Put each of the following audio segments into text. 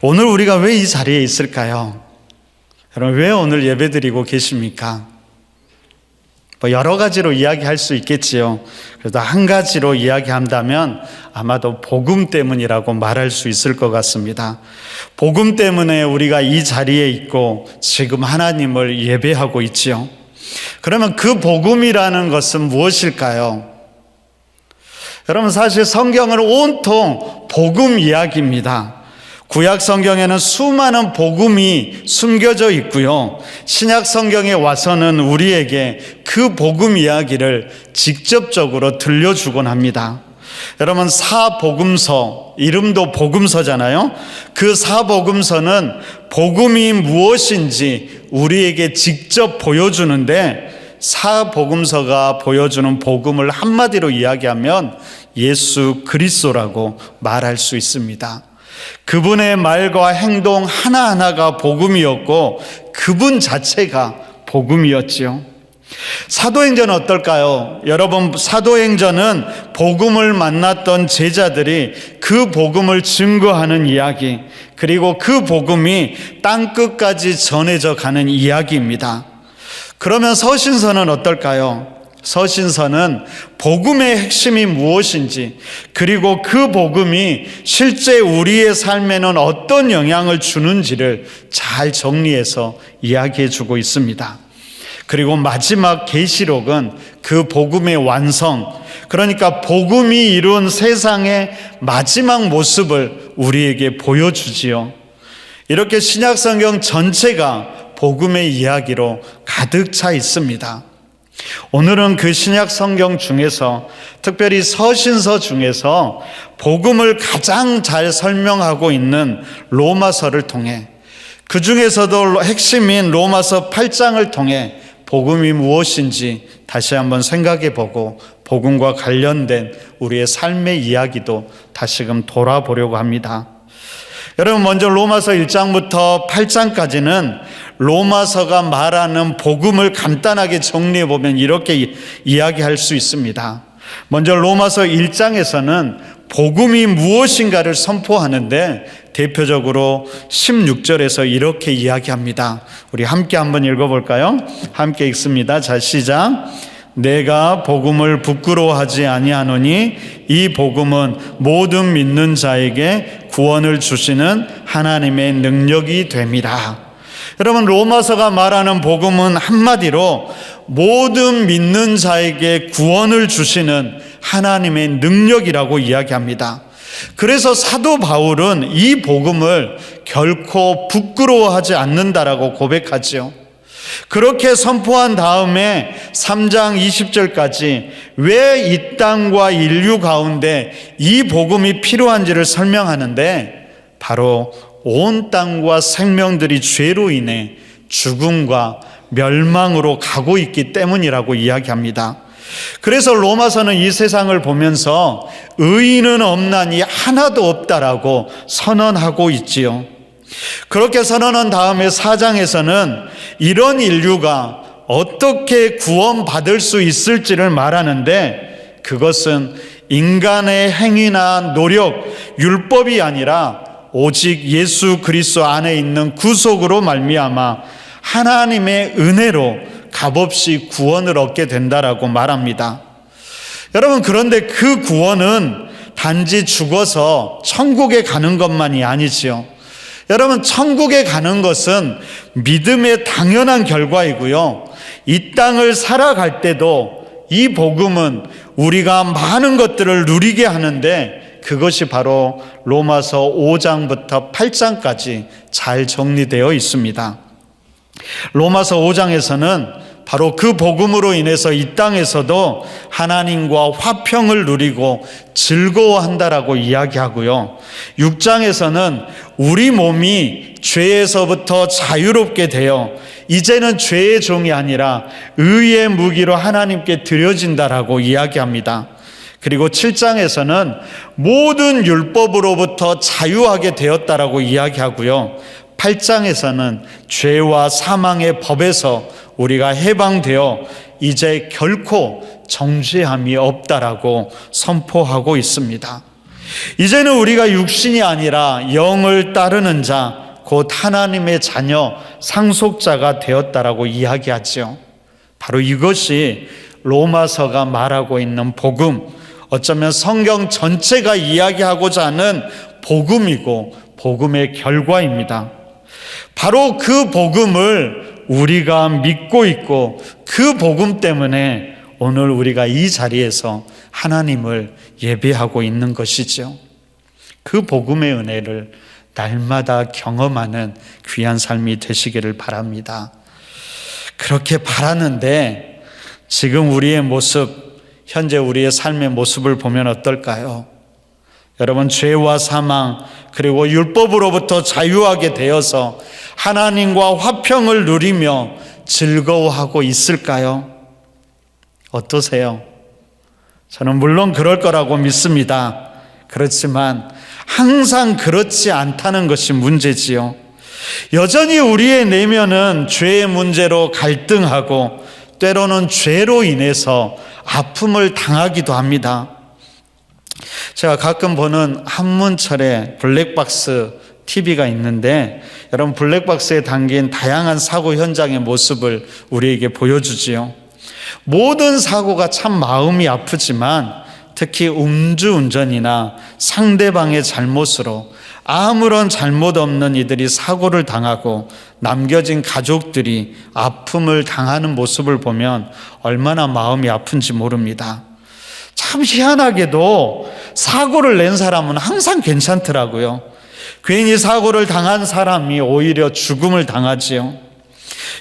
오늘 우리가 왜 이 자리에 있을까요? 여러분, 왜 오늘 예배드리고 계십니까? 여러 가지로 이야기할 수 있겠지요. 그래도 한 가지로 이야기한다면 아마도 복음 때문이라고 말할 수 있을 것 같습니다. 복음 때문에 우리가 이 자리에 있고 지금 하나님을 예배하고 있지요. 그러면 그 복음이라는 것은 무엇일까요? 여러분, 사실 성경은 온통 복음 이야기입니다. 구약 성경에는 수많은 복음이 숨겨져 있고요. 신약 성경에 와서는 우리에게 그 복음 이야기를 직접적으로 들려주곤 합니다. 여러분, 사복음서, 이름도 복음서잖아요. 그 사복음서는 복음이 무엇인지 우리에게 직접 보여주는데, 사복음서가 보여주는 복음을 한마디로 이야기하면 예수 그리스도라고 말할 수 있습니다. 그분의 말과 행동 하나하나가 복음이었고 그분 자체가 복음이었지요. 사도행전은 어떨까요? 여러분, 사도행전은 복음을 만났던 제자들이 그 복음을 증거하는 이야기, 그리고 그 복음이 땅끝까지 전해져 가는 이야기입니다. 그러면 서신서는 어떨까요? 서신서는 복음의 핵심이 무엇인지, 그리고 그 복음이 실제 우리의 삶에는 어떤 영향을 주는지를 잘 정리해서 이야기해 주고 있습니다. 그리고 마지막 계시록은 그 복음의 완성, 그러니까 복음이 이룬 세상의 마지막 모습을 우리에게 보여주지요. 이렇게 신약성경 전체가 복음의 이야기로 가득 차 있습니다. 오늘은 그 신약 성경 중에서, 특별히 서신서 중에서 복음을 가장 잘 설명하고 있는 로마서를 통해, 그 중에서도 핵심인 로마서 8장을 통해 복음이 무엇인지 다시 한번 생각해 보고 복음과 관련된 우리의 삶의 이야기도 다시금 돌아보려고 합니다. 여러분, 먼저 로마서 1장부터 8장까지는 로마서가 말하는 복음을 간단하게 정리해 보면 이렇게 이야기할 수 있습니다. 먼저 로마서 1장에서는 복음이 무엇인가를 선포하는데, 대표적으로 16절에서 이렇게 이야기합니다. 우리 함께 한번 읽어볼까요? 함께 읽습니다. 자, 시작. 내가 복음을 부끄러워하지 아니하노니 이 복음은 모든 믿는 자에게 구원을 주시는 하나님의 능력이 됨이라. 여러분, 로마서가 말하는 복음은 한마디로 모든 믿는 자에게 구원을 주시는 하나님의 능력이라고 이야기합니다. 그래서 사도 바울은 이 복음을 결코 부끄러워하지 않는다라고 고백하지요. 그렇게 선포한 다음에 3장 20절까지 왜 이 땅과 인류 가운데 이 복음이 필요한지를 설명하는데, 바로 온 땅과 생명들이 죄로 인해 죽음과 멸망으로 가고 있기 때문이라고 이야기합니다. 그래서 로마서는 이 세상을 보면서 의인은 없나니 하나도 없다라고 선언하고 있지요. 그렇게 선언한 다음에 4장에서는 이런 인류가 어떻게 구원받을 수 있을지를 말하는데, 그것은 인간의 행위나 노력, 율법이 아니라 오직 예수 그리스도 안에 있는 구속으로 말미암아 하나님의 은혜로 값없이 구원을 얻게 된다라고 말합니다. 여러분, 그런데 그 구원은 단지 죽어서 천국에 가는 것만이 아니지요. 여러분, 천국에 가는 것은 믿음의 당연한 결과이고요. 이 땅을 살아갈 때도 이 복음은 우리가 많은 것들을 누리게 하는데, 그것이 바로 로마서 5장부터 8장까지 잘 정리되어 있습니다. 로마서 5장에서는 바로 그 복음으로 인해서 이 땅에서도 하나님과 화평을 누리고 즐거워한다라고 이야기하고요. 6장에서는 우리 몸이 죄에서부터 자유롭게 되어 이제는 죄의 종이 아니라 의의 무기로 하나님께 드려진다라고 이야기합니다. 그리고 7장에서는 모든 율법으로부터 자유하게 되었다라고 이야기하고요. 8장에서는 죄와 사망의 법에서 우리가 해방되어 이제 결코 정죄함이 없다라고 선포하고 있습니다. 이제는 우리가 육신이 아니라 영을 따르는 자, 곧 하나님의 자녀, 상속자가 되었다라고 이야기하죠. 바로 이것이 로마서가 말하고 있는 복음, 어쩌면 성경 전체가 이야기하고자 하는 복음이고 복음의 결과입니다. 바로 그 복음을 우리가 믿고 있고 그 복음 때문에 오늘 우리가 이 자리에서 하나님을 예배하고 있는 것이죠. 그 복음의 은혜를 날마다 경험하는 귀한 삶이 되시기를 바랍니다. 그렇게 바라는데 지금 우리의 모습, 현재 우리의 삶의 모습을 보면 어떨까요? 여러분, 죄와 사망 그리고 율법으로부터 자유하게 되어서 하나님과 화평을 누리며 즐거워하고 있을까요? 어떠세요? 저는 물론 그럴 거라고 믿습니다. 그렇지만 항상 그렇지 않다는 것이 문제지요. 여전히 우리의 내면은 죄의 문제로 갈등하고 때로는 죄로 인해서 아픔을 당하기도 합니다. 제가 가끔 보는 한문철의 블랙박스 TV가 있는데 여러분, 블랙박스에 담긴 다양한 사고 현장의 모습을 우리에게 보여주지요. 모든 사고가 참 마음이 아프지만 특히 음주운전이나 상대방의 잘못으로 아무런 잘못 없는 이들이 사고를 당하고 남겨진 가족들이 아픔을 당하는 모습을 보면 얼마나 마음이 아픈지 모릅니다. 참 희한하게도 사고를 낸 사람은 항상 괜찮더라고요. 괜히 사고를 당한 사람이 오히려 죽음을 당하지요.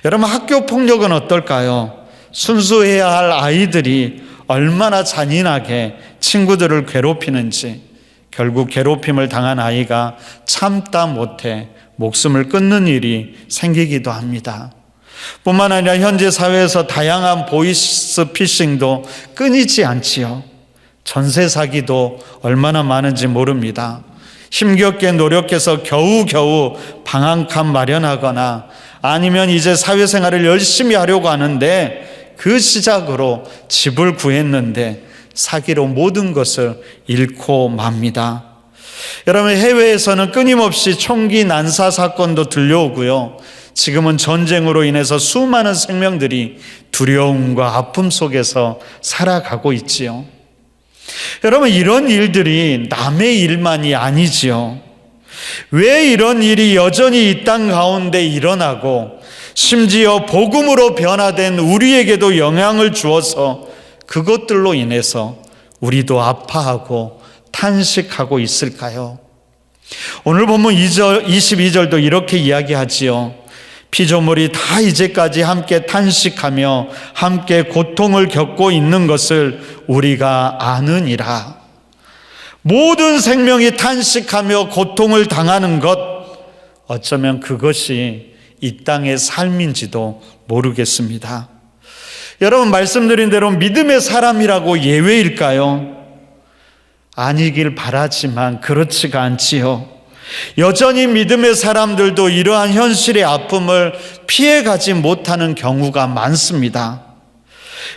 여러분, 학교 폭력은 어떨까요? 순수해야 할 아이들이 얼마나 잔인하게 친구들을 괴롭히는지, 결국 괴롭힘을 당한 아이가 참다 못해 목숨을 끊는 일이 생기기도 합니다. 뿐만 아니라 현재 사회에서 다양한 보이스피싱도 끊이지 않지요. 전세 사기도 얼마나 많은지 모릅니다. 힘겹게 노력해서 겨우겨우 방한칸 마련하거나 아니면 이제 사회생활을 열심히 하려고 하는데 그 시작으로 집을 구했는데 사기로 모든 것을 잃고 맙니다. 여러분, 해외에서는 끊임없이 총기 난사 사건도 들려오고요. 지금은 전쟁으로 인해서 수많은 생명들이 두려움과 아픔 속에서 살아가고 있지요. 여러분, 이런 일들이 남의 일만이 아니지요. 왜 이런 일이 여전히 이 땅 가운데 일어나고 심지어 복음으로 변화된 우리에게도 영향을 주어서 그것들로 인해서 우리도 아파하고 탄식하고 있을까요? 오늘 본문 22절도 이렇게 이야기하지요. 피조물이 다 이제까지 함께 탄식하며 함께 고통을 겪고 있는 것을 우리가 아느니라. 모든 생명이 탄식하며 고통을 당하는 것, 어쩌면 그것이 이 땅의 삶인지도 모르겠습니다. 여러분, 말씀드린 대로 믿음의 사람이라고 예외일까요? 아니길 바라지만 그렇지가 않지요. 여전히 믿음의 사람들도 이러한 현실의 아픔을 피해가지 못하는 경우가 많습니다.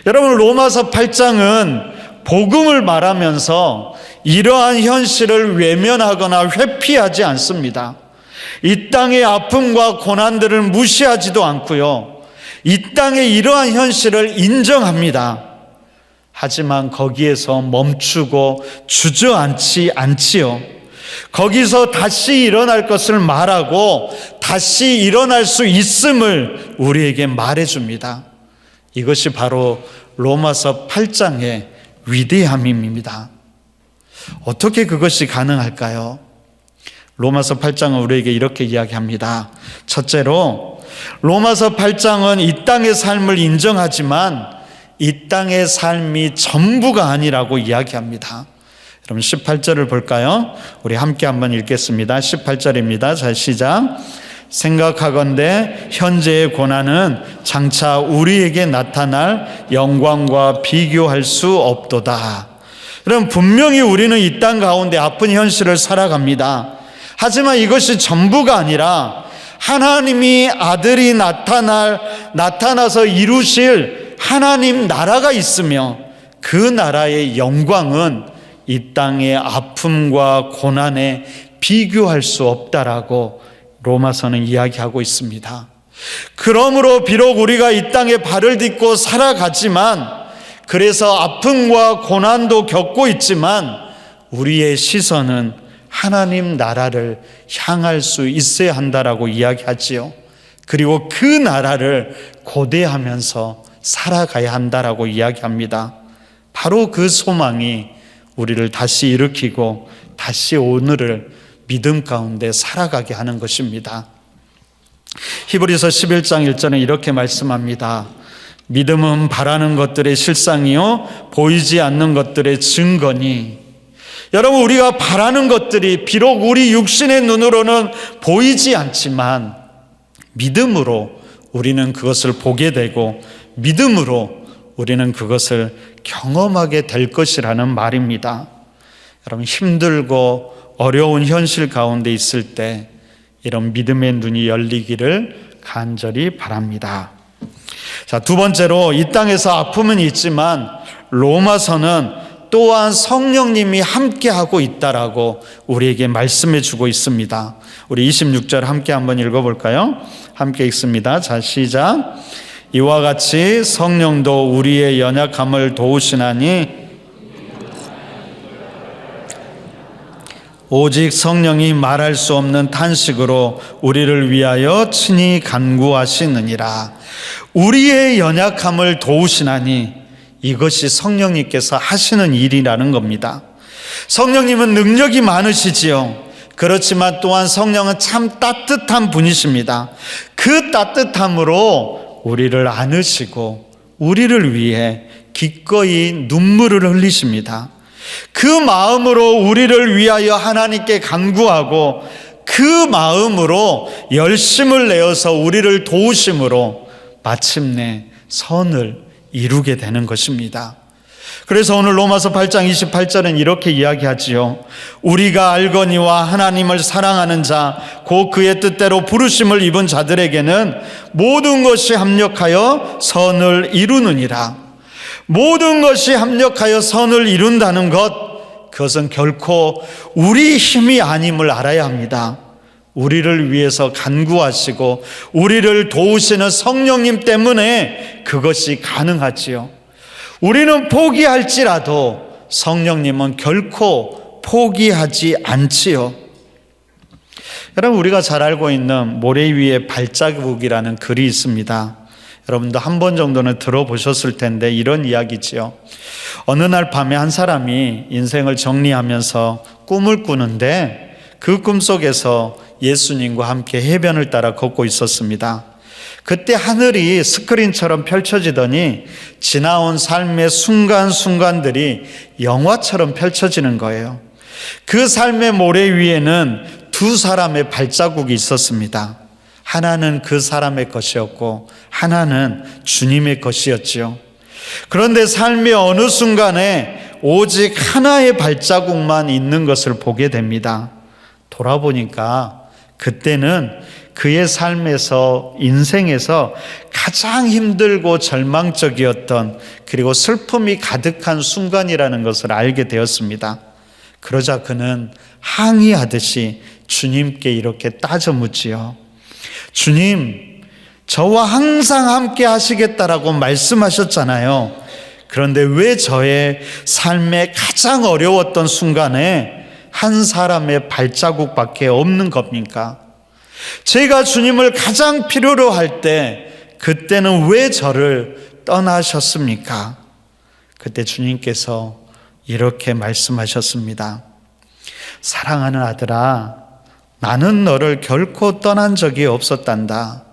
여러분, 로마서 8장은 복음을 말하면서 이러한 현실을 외면하거나 회피하지 않습니다. 이 땅의 아픔과 고난들을 무시하지도 않고요. 이 땅의 이러한 현실을 인정합니다. 하지만 거기에서 멈추고 주저앉지 않지요. 거기서 다시 일어날 것을 말하고 다시 일어날 수 있음을 우리에게 말해줍니다. 이것이 바로 로마서 8장의 위대함입니다. 어떻게 그것이 가능할까요? 로마서 8장은 우리에게 이렇게 이야기합니다. 첫째로, 로마서 8장은 이 땅의 삶을 인정하지만 이 땅의 삶이 전부가 아니라고 이야기합니다. 여러분, 18절을 볼까요? 우리 함께 한번 읽겠습니다. 18절입니다. 자, 시작. 생각하건대 현재의 고난은 장차 우리에게 나타날 영광과 비교할 수 없도다. 여러분, 분명히 우리는 이 땅 가운데 아픈 현실을 살아갑니다. 하지만 이것이 전부가 아니라 하나님이 아들이 나타나서 이루실 하나님 나라가 있으며 그 나라의 영광은 이 땅의 아픔과 고난에 비교할 수 없다라고 로마서는 이야기하고 있습니다. 그러므로 비록 우리가 이 땅에 발을 딛고 살아가지만, 그래서 아픔과 고난도 겪고 있지만 우리의 시선은 하나님 나라를 향할 수 있어야 한다라고 이야기하지요. 그리고 그 나라를 고대하면서 살아가야 한다라고 이야기합니다. 바로 그 소망이 우리를 다시 일으키고 다시 오늘을 믿음 가운데 살아가게 하는 것입니다. 히브리서 11장 1절에 이렇게 말씀합니다. 믿음은 바라는 것들의 실상이요 보이지 않는 것들의 증거니. 여러분, 우리가 바라는 것들이 비록 우리 육신의 눈으로는 보이지 않지만 믿음으로 우리는 그것을 보게 되고 믿음으로 우리는 그것을 경험하게 될 것이라는 말입니다. 여러분, 힘들고 어려운 현실 가운데 있을 때 이런 믿음의 눈이 열리기를 간절히 바랍니다. 자, 두 번째로 이 땅에서 아픔은 있지만 로마서는 또한 성령님이 함께하고 있다라고 우리에게 말씀해 주고 있습니다. 우리 26절 함께 한번 읽어볼까요? 함께 읽습니다. 자, 시작. 이와 같이 성령도 우리의 연약함을 도우시나니 오직 성령이 말할 수 없는 탄식으로 우리를 위하여 친히 간구하시느니라. 우리의 연약함을 도우시나니 이것이 성령님께서 하시는 일이라는 겁니다. 성령님은 능력이 많으시지요. 그렇지만 또한 성령은 참 따뜻한 분이십니다. 그 따뜻함으로 우리를 안으시고 우리를 위해 기꺼이 눈물을 흘리십니다. 그 마음으로 우리를 위하여 하나님께 간구하고 그 마음으로 열심을 내어서 우리를 도우심으로 마침내 선을 이루게 되는 것입니다. 그래서 오늘 로마서 8장 28절은 이렇게 이야기하지요. 우리가 알거니와 하나님을 사랑하는 자 곧 그의 뜻대로 부르심을 입은 자들에게는 모든 것이 합력하여 선을 이루느니라. 모든 것이 합력하여 선을 이룬다는 것, 그것은 결코 우리 힘이 아님을 알아야 합니다. 우리를 위해서 간구하시고 우리를 도우시는 성령님 때문에 그것이 가능하지요. 우리는 포기할지라도 성령님은 결코 포기하지 않지요. 여러분, 우리가 잘 알고 있는 모래 위에 발자국이라는 글이 있습니다. 여러분도 한 번 정도는 들어보셨을 텐데 이런 이야기지요. 어느 날 밤에 한 사람이 인생을 정리하면서 꿈을 꾸는데 그 꿈속에서 예수님과 함께 해변을 따라 걷고 있었습니다. 그때 하늘이 스크린처럼 펼쳐지더니 지나온 삶의 순간순간들이 영화처럼 펼쳐지는 거예요. 그 삶의 모래 위에는 두 사람의 발자국이 있었습니다. 하나는 그 사람의 것이었고 하나는 주님의 것이었지요. 그런데 삶의 어느 순간에 오직 하나의 발자국만 있는 것을 보게 됩니다. 돌아보니까 그때는 그의 삶에서, 인생에서 가장 힘들고 절망적이었던, 그리고 슬픔이 가득한 순간이라는 것을 알게 되었습니다. 그러자 그는 항의하듯이 주님께 이렇게 따져 묻지요. 주님, 저와 항상 함께 하시겠다라고 말씀하셨잖아요. 그런데 왜 저의 삶의 가장 어려웠던 순간에 한 사람의 발자국밖에 없는 겁니까? 제가 주님을 가장 필요로 할 때 그때는 왜 저를 떠나셨습니까? 그때 주님께서 이렇게 말씀하셨습니다. 사랑하는 아들아, 나는 너를 결코 떠난 적이 없었단다.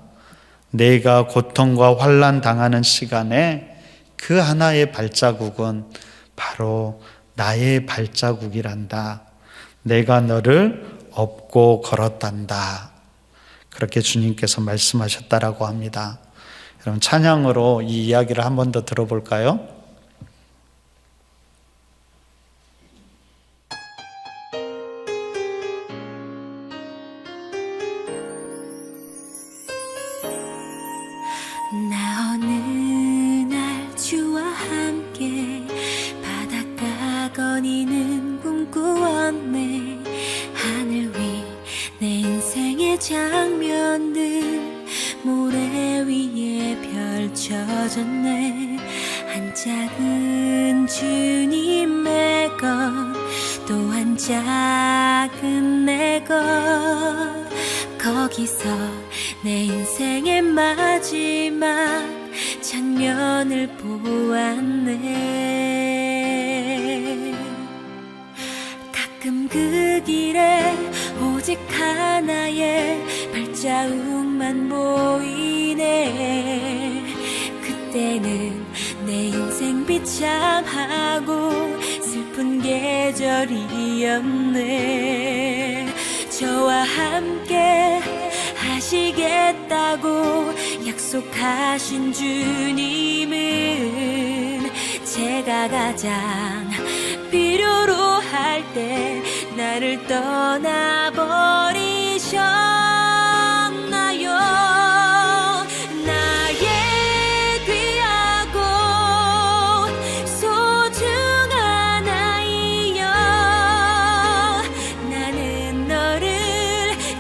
내가 고통과 환난 당하는 시간에 그 하나의 발자국은 바로 나의 발자국이란다. 내가 너를 업고 걸었단다. 그렇게 주님께서 말씀하셨다라고 합니다. 여러분, 찬양으로 이 이야기를 한 번 더 들어볼까요? 나 어느 날 주와 함께 바닷가 거니는 장면들 모래 위에 펼쳐졌네. 한 작은 주님의 것, 또 한 작은 내 것. 거기서 내 인생의 마지막 장면을 보았네. 가끔 그 길에 오직 하나의 발자국만 보이네. 그때는 내 인생 비참하고 슬픈 계절이었네. 저와 함께 하시겠다고 약속하신 주님은 제가 가장 필요로 할 때 나를 떠나버리셨나요? 나의 귀하고 소중한 아이여, 나는 너를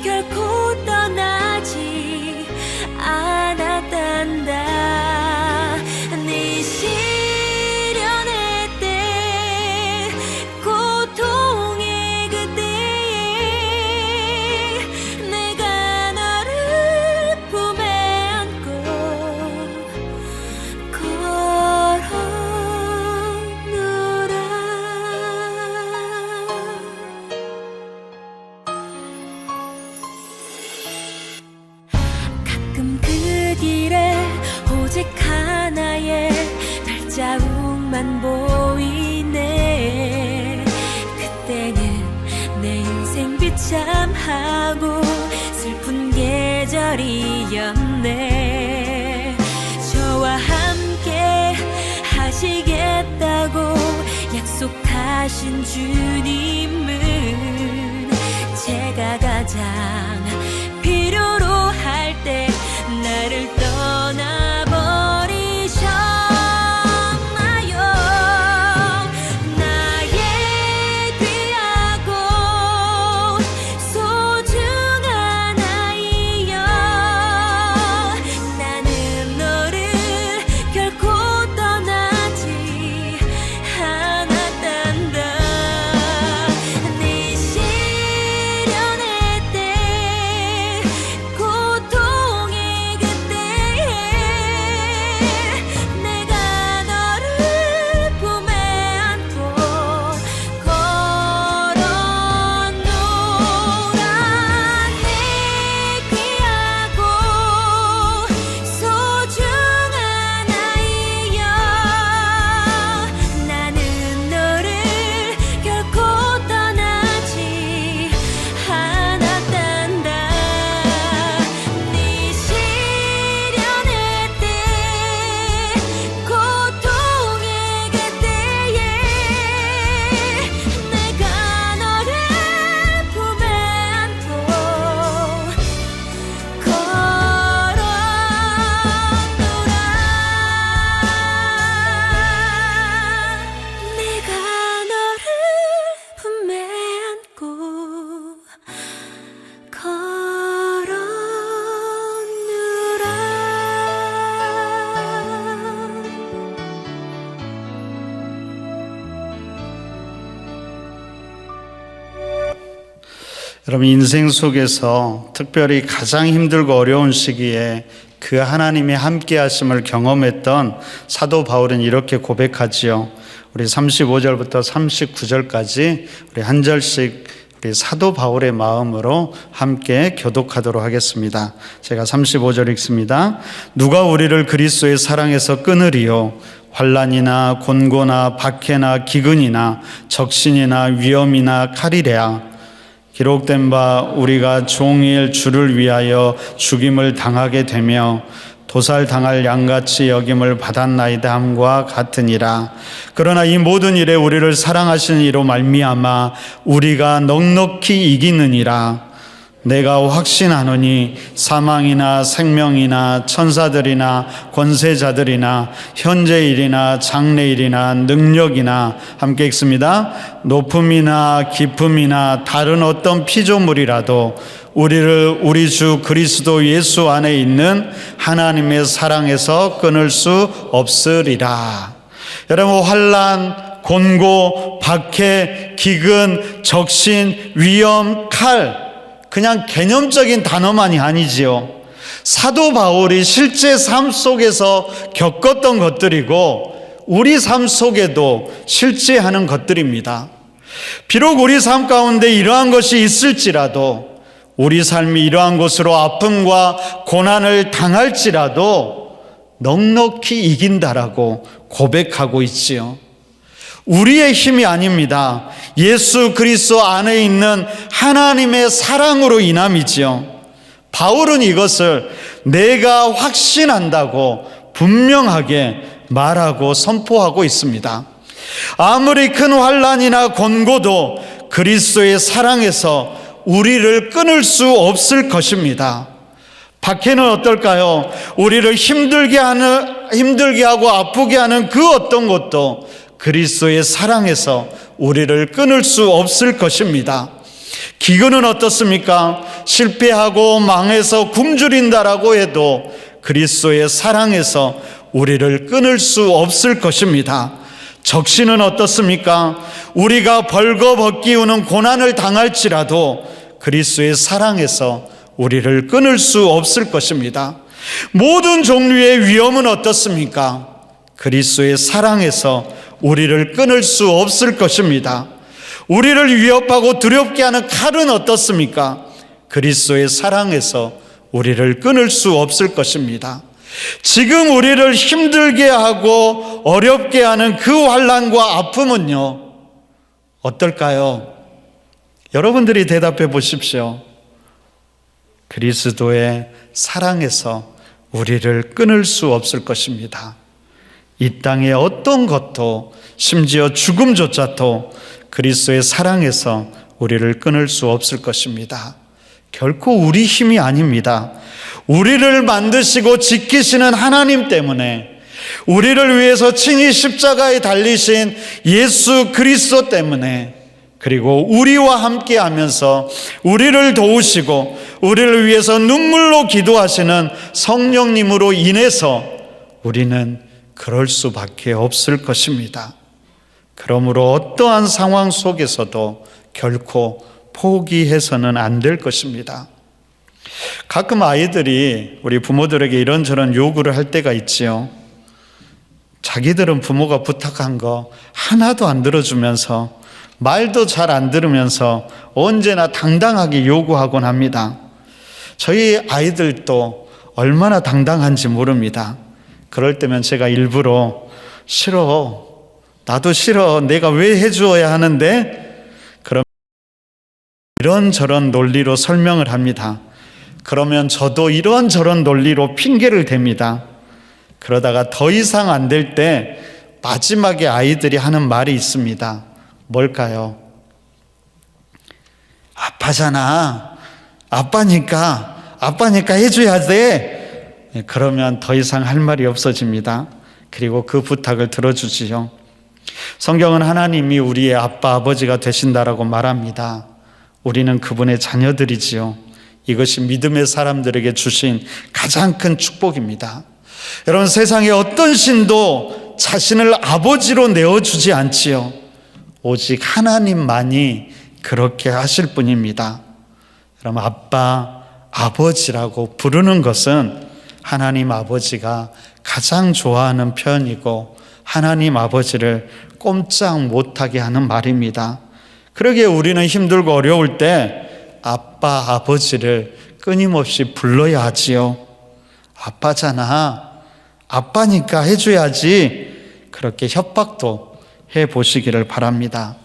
결코 떠나지 않았단다. 네 시련의 때, 고통의 그때에 내가 너를 품에 안고 걸어오노라. 가끔 그 길에 오직 하나의 발자국만 보이네. 그때는 내 인생 비참하고 슬픈 계절이었네. 저와 함께 하시겠다고 약속하신 주님은 제가 가장 필요로 할 때 나를 떠나버리셨나요? 나의 귀하고 소중한 아이여, 나는 너를 결코 떠나지 않았단다. 네 시련의 때, 고통의 그때에 내가 너를 품에 안고 걸어오노라. 내 귀하고 소중한 아이여, 나는 너를 결코 떠나지 않았단다. 네 시련의 때, 고통의 그때에 내가 너를 품에 안고 걸어오노라. 내가 너를 품에 안고 여러분, 인생 속에서 특별히 가장 힘들고 어려운 시기에 그 하나님의 함께 하심을 경험했던 사도 바울은 이렇게 고백하지요. 우리 35절부터 39절까지 우리 한 절씩 우리 사도 바울의 마음으로 함께 교독하도록 하겠습니다. 제가 35절 읽습니다. 누가 우리를 그리스도의 사랑에서 끊으리요? 환난이나 곤고나 박해나 기근이나 적신이나 위험이나 칼이랴. 기록된 바 우리가 종일 주를 위하여 죽임을 당하게 되며 도살당할 양같이 여김을 받았나이다 함과 같으니라. 그러나 이 모든 일에 우리를 사랑하시는 이로 말미암아 우리가 넉넉히 이기느니라. 내가 확신하노니 사망이나 생명이나 천사들이나 권세자들이나 현재일이나 장래일이나 능력이나, 함께 읽습니다. 높음이나 깊음이나 다른 어떤 피조물이라도 우리를 우리 주 그리스도 예수 안에 있는 하나님의 사랑에서 끊을 수 없으리라. 여러분, 환난, 곤고, 박해, 기근, 적신, 위험, 칼, 그냥 개념적인 단어만이 아니지요. 사도 바울이 실제 삶 속에서 겪었던 것들이고 우리 삶 속에도 실제하는 것들입니다. 비록 우리 삶 가운데 이러한 것이 있을지라도, 우리 삶이 이러한 것으로 아픔과 고난을 당할지라도 넉넉히 이긴다라고 고백하고 있지요. 우리의 힘이 아닙니다. 예수 그리스도 안에 있는 하나님의 사랑으로 인함이지요. 바울은 이것을 내가 확신한다고 분명하게 말하고 선포하고 있습니다. 아무리 큰 환난이나 곤고도 그리스도의 사랑에서 우리를 끊을 수 없을 것입니다. 박해는 어떨까요? 우리를 힘들게 하고 아프게 하는 그 어떤 것도 그리스도의 사랑에서 우리를 끊을 수 없을 것입니다. 기근은 어떻습니까? 실패하고 망해서 굶주린다라고 해도 그리스도의 사랑에서 우리를 끊을 수 없을 것입니다. 적신은 어떻습니까? 우리가 벌거벗기우는 고난을 당할지라도 그리스도의 사랑에서 우리를 끊을 수 없을 것입니다. 모든 종류의 위험은 어떻습니까? 그리스도의 사랑에서 우리를 끊을 수 없을 것입니다. 우리를 위협하고 두렵게 하는 칼은 어떻습니까? 그리스도의 사랑에서 우리를 끊을 수 없을 것입니다. 지금 우리를 힘들게 하고 어렵게 하는 그 환난과 아픔은요, 어떨까요? 여러분들이 대답해 보십시오. 그리스도의 사랑에서 우리를 끊을 수 없을 것입니다. 이 땅의 어떤 것도, 심지어 죽음조차도 그리스도의 사랑에서 우리를 끊을 수 없을 것입니다. 결코 우리 힘이 아닙니다. 우리를 만드시고 지키시는 하나님 때문에, 우리를 위해서 친히 십자가에 달리신 예수 그리스도 때문에, 그리고 우리와 함께 하면서 우리를 도우시고 우리를 위해서 눈물로 기도하시는 성령님으로 인해서 우리는 그럴 수밖에 없을 것입니다. 그러므로 어떠한 상황 속에서도 결코 포기해서는 안 될 것입니다. 가끔 아이들이 우리 부모들에게 이런저런 요구를 할 때가 있지요. 자기들은 부모가 부탁한 거 하나도 안 들어주면서, 말도 잘 안 들으면서 언제나 당당하게 요구하곤 합니다. 저희 아이들도 얼마나 당당한지 모릅니다. 그럴 때면 제가 일부러 싫어, 나도 싫어, 내가 왜 해주어야 하는데, 그럼 이런저런 논리로 설명을 합니다. 그러면 저도 이런저런 논리로 핑계를 댑니다. 그러다가 더 이상 안 될 때 마지막에 아이들이 하는 말이 있습니다. 뭘까요? 아빠잖아, 아빠니까 해줘야 돼. 그러면 더 이상 할 말이 없어집니다. 그리고 그 부탁을 들어주지요. 성경은 하나님이 우리의 아빠, 아버지가 되신다라고 말합니다. 우리는 그분의 자녀들이지요. 이것이 믿음의 사람들에게 주신 가장 큰 축복입니다. 여러분, 세상에 어떤 신도 자신을 아버지로 내어주지 않지요. 오직 하나님만이 그렇게 하실 뿐입니다. 여러분, 아빠, 아버지라고 부르는 것은 하나님 아버지가 가장 좋아하는 표현이고 하나님 아버지를 꼼짝 못하게 하는 말입니다. 그러기에 우리는 힘들고 어려울 때 아빠, 아버지를 끊임없이 불러야 하지요. 아빠잖아, 아빠니까 해줘야지. 그렇게 협박도 해보시기를 바랍니다.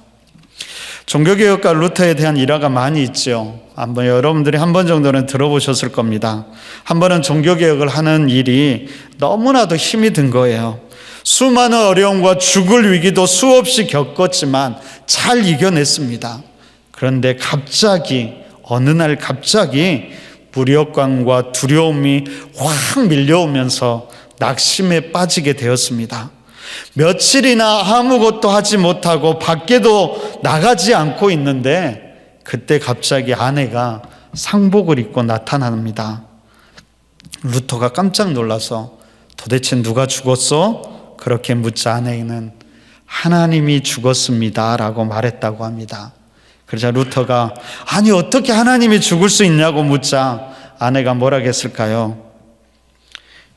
종교개혁가 루터에 대한 일화가 많이 있죠. 한번 여러분들이 한 번 정도는 들어보셨을 겁니다. 한 번은 종교개혁을 하는 일이 너무나도 힘이 든 거예요. 수많은 어려움과 죽을 위기도 수없이 겪었지만 잘 이겨냈습니다. 그런데 어느 날 갑자기 무력감과 두려움이 확 밀려오면서 낙심에 빠지게 되었습니다. 며칠이나 아무것도 하지 못하고 밖에도 나가지 않고 있는데, 그때 갑자기 아내가 상복을 입고 나타납니다. 루터가 깜짝 놀라서 도대체 누가 죽었어? 그렇게 묻자 아내는 하나님이 죽었습니다 라고 말했다고 합니다. 그러자 루터가 아니 어떻게 하나님이 죽을 수 있냐고 묻자 아내가 뭐라 했을까요?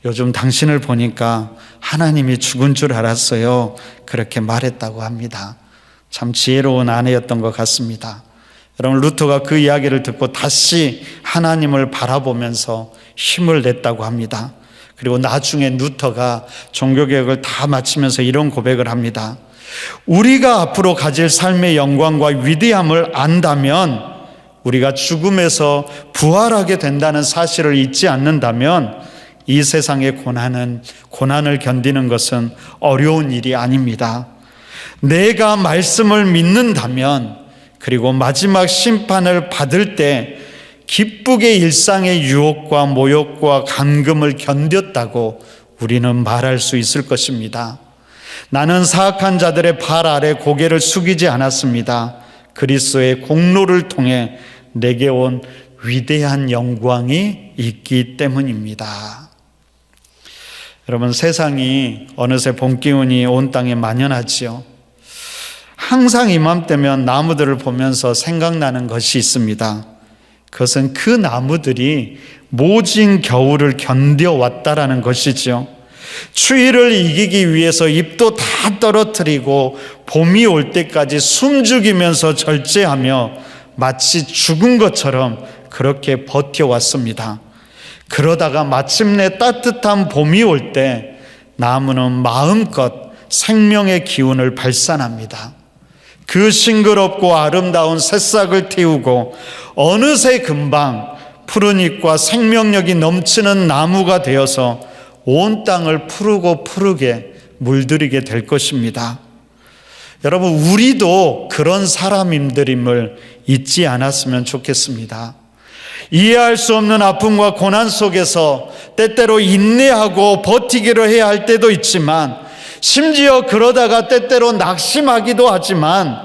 요즘 당신을 보니까 하나님이 죽은 줄 알았어요. 그렇게 말했다고 합니다. 참 지혜로운 아내였던 것 같습니다. 여러분, 루터가 그 이야기를 듣고 다시 하나님을 바라보면서 힘을 냈다고 합니다. 그리고 나중에 루터가 종교개혁을 다 마치면서 이런 고백을 합니다. 우리가 앞으로 가질 삶의 영광과 위대함을 안다면, 우리가 죽음에서 부활하게 된다는 사실을 잊지 않는다면 이 세상의 고난을 견디는 것은 어려운 일이 아닙니다. 내가 말씀을 믿는다면, 그리고 마지막 심판을 받을 때 기쁘게 일상의 유혹과 모욕과 감금을 견뎠다고 우리는 말할 수 있을 것입니다. 나는 사악한 자들의 발 아래 고개를 숙이지 않았습니다. 그리스도의 공로를 통해 내게 온 위대한 영광이 있기 때문입니다. 여러분, 세상이 어느새 봄 기운이 온 땅에 만연하지요. 항상 이맘때면 나무들을 보면서 생각나는 것이 있습니다. 그것은 그 나무들이 모진 겨울을 견뎌왔다라는 것이죠. 추위를 이기기 위해서 잎도 다 떨어뜨리고 봄이 올 때까지 숨죽이면서 절제하며 마치 죽은 것처럼 그렇게 버텨왔습니다. 그러다가 마침내 따뜻한 봄이 올 때 나무는 마음껏 생명의 기운을 발산합니다. 그 싱그럽고 아름다운 새싹을 틔우고 어느새 금방 푸른 잎과 생명력이 넘치는 나무가 되어서 온 땅을 푸르고 푸르게 물들이게 될 것입니다. 여러분, 우리도 그런 사람임들임을 잊지 않았으면 좋겠습니다. 이해할 수 없는 아픔과 고난 속에서 때때로 인내하고 버티기를 해야 할 때도 있지만, 심지어 그러다가 때때로 낙심하기도 하지만,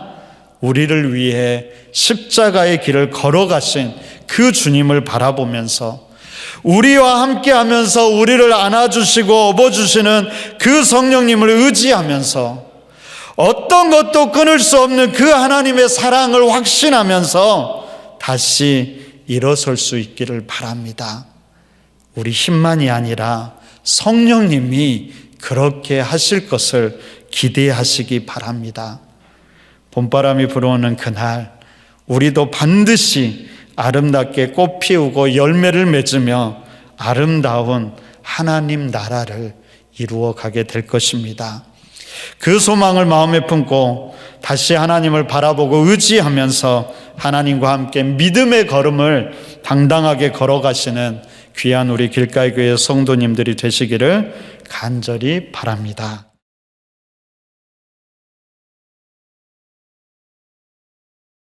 우리를 위해 십자가의 길을 걸어가신 그 주님을 바라보면서, 우리와 함께하면서 우리를 안아주시고 업어주시는 그 성령님을 의지하면서, 어떤 것도 끊을 수 없는 그 하나님의 사랑을 확신하면서 다시 일어설 수 있기를 바랍니다. 우리 힘만이 아니라 성령님이 그렇게 하실 것을 기대하시기 바랍니다. 봄바람이 불어오는 그날, 우리도 반드시 아름답게 꽃 피우고 열매를 맺으며 아름다운 하나님 나라를 이루어 가게 될 것입니다. 그 소망을 마음에 품고 다시 하나님을 바라보고 의지하면서 하나님과 함께 믿음의 걸음을 당당하게 걸어가시는 귀한 우리 길가의 교회 성도님들이 되시기를 간절히 바랍니다.